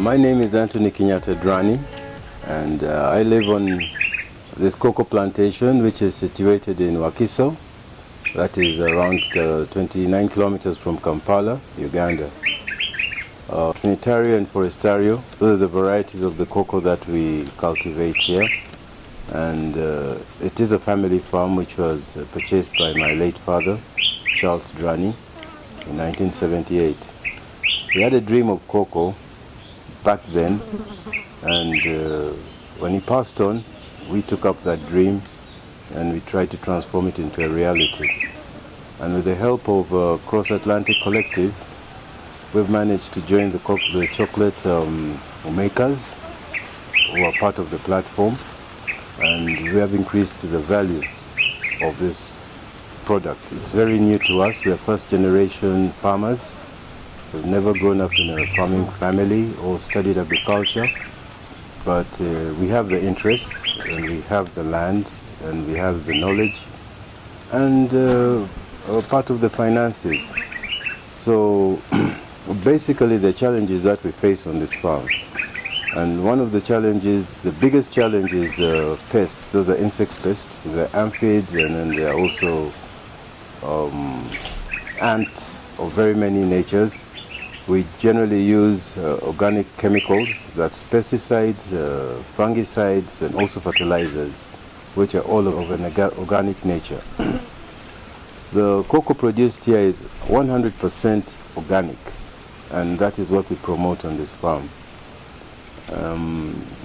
My name is Anthony Drani, and I live on this cocoa plantation, which is situated in Wakiso. That is around 29 kilometers from Kampala, Uganda. Trinitario and Forestario, those are the varieties of the cocoa that we cultivate here. And it is a family farm which was purchased by my late father, Charles Drani, in 1978. He had a dream of cocoa back then, and when he passed on, we took up that dream and we tried to transform it into a reality. And with the help of Cross Atlantic Collective, we've managed to join the chocolate makers who are part of the platform, and we have increased the value of this product. It's very new to us. We are first generation farmers. We've never grown up in a farming family or studied agriculture, but we have the interest, and we have the land, and we have the knowledge, and part of the finances. So basically the challenges that we face on this farm, and one of the challenges, the biggest challenge is pests. Those are insect pests, the aphids, and then there are also ants of very many natures. We generally use organic chemicals, that's pesticides, fungicides, and also fertilizers, which are all of an organic nature. The cocoa produced here is 100% organic, and that is what we promote on this farm.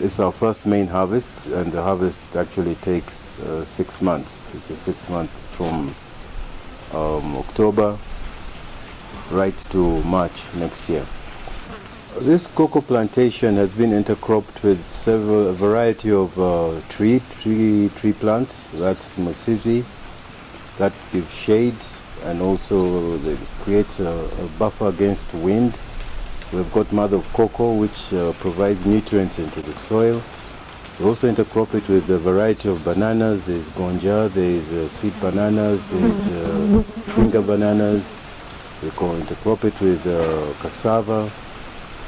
It's our first main harvest, and the harvest actually takes 6 months. It's a 6 month from October right to March next year. This cocoa plantation has been intercropped with a variety of tree plants. That's Mosizi, that gives shade, and also creates a buffer against wind. We've got mother of cocoa, which provides nutrients into the soil. We also intercrop it with a variety of bananas. There's gonja, there's sweet bananas, there's finger bananas. We intercrop it with cassava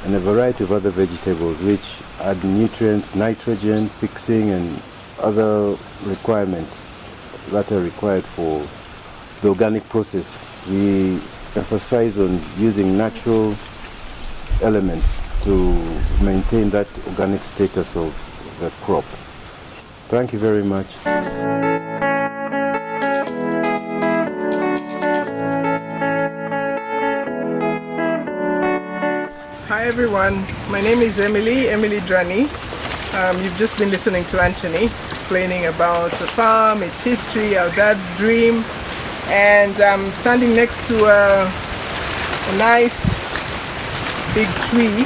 and a variety of other vegetables which add nutrients, nitrogen, fixing, and other requirements that are required for the organic process. We emphasize on using natural elements to maintain that organic status of the crop. Thank you very much. Hi everyone, my name is Emily Drani. You've just been listening to Anthony explaining about the farm, its history, our dad's dream, and I'm standing next to a nice big tree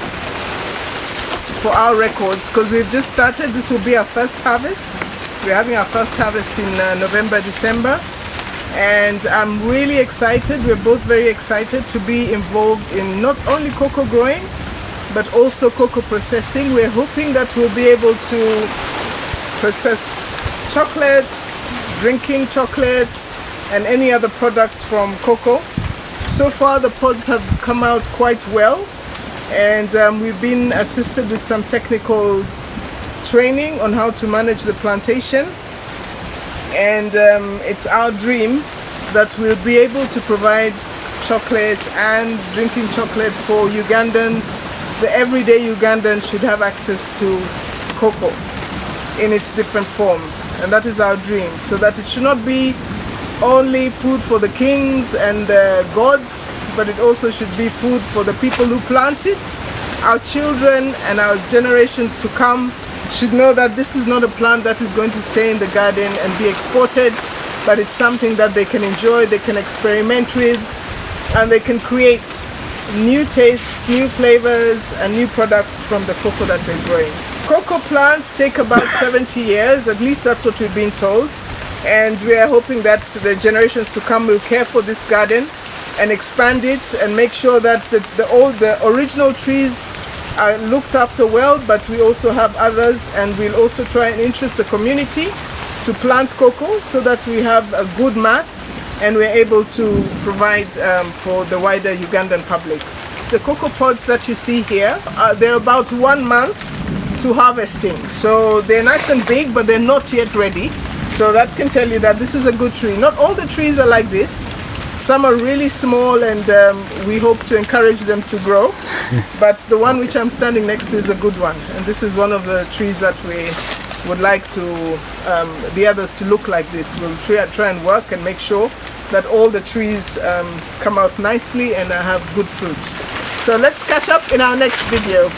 for our records, because we've just started. This will be our first harvest. We're having our first harvest in November, December, and I'm really excited. We're both very excited to be involved in not only cocoa growing but also cocoa processing. We're hoping that we'll be able to process chocolates, drinking chocolates, and any other products from cocoa. So far the pods have come out quite well, and we've been assisted with some technical training on how to manage the plantation, and it's our dream that we'll be able to provide chocolate and drinking chocolate for Ugandans. The everyday Ugandan should have access to cocoa in its different forms, and that is our dream, so that it should not be only food for the kings and gods, but it also should be food for the people who plant it. Our children and our generations to come should know that this is not a plant that is going to stay in the garden and be exported, but it's something that they can enjoy, they can experiment with, and they can create new tastes, new flavors, and new products from the cocoa that we're growing. Cocoa plants take about 70 years, at least that's what we've been told, and we are hoping that the generations to come will care for this garden and expand it and make sure that the original trees are looked after well, but we also have others, and we'll also try and interest the community to plant cocoa so that we have a good mass and we're able to provide for the wider Ugandan public. the cocoa pods that you see here, they're about 1 month to harvesting. So they're nice and big, but they're not yet ready. So that can tell you that this is a good tree. Not all the trees are like this. Some are really small, and we hope to encourage them to grow. But the one which I'm standing next to is a good one. And this is one of the trees that we would like to, the others to look like this. We'll try and work and make sure that all the trees come out nicely and have good fruit. So let's catch up in our next video.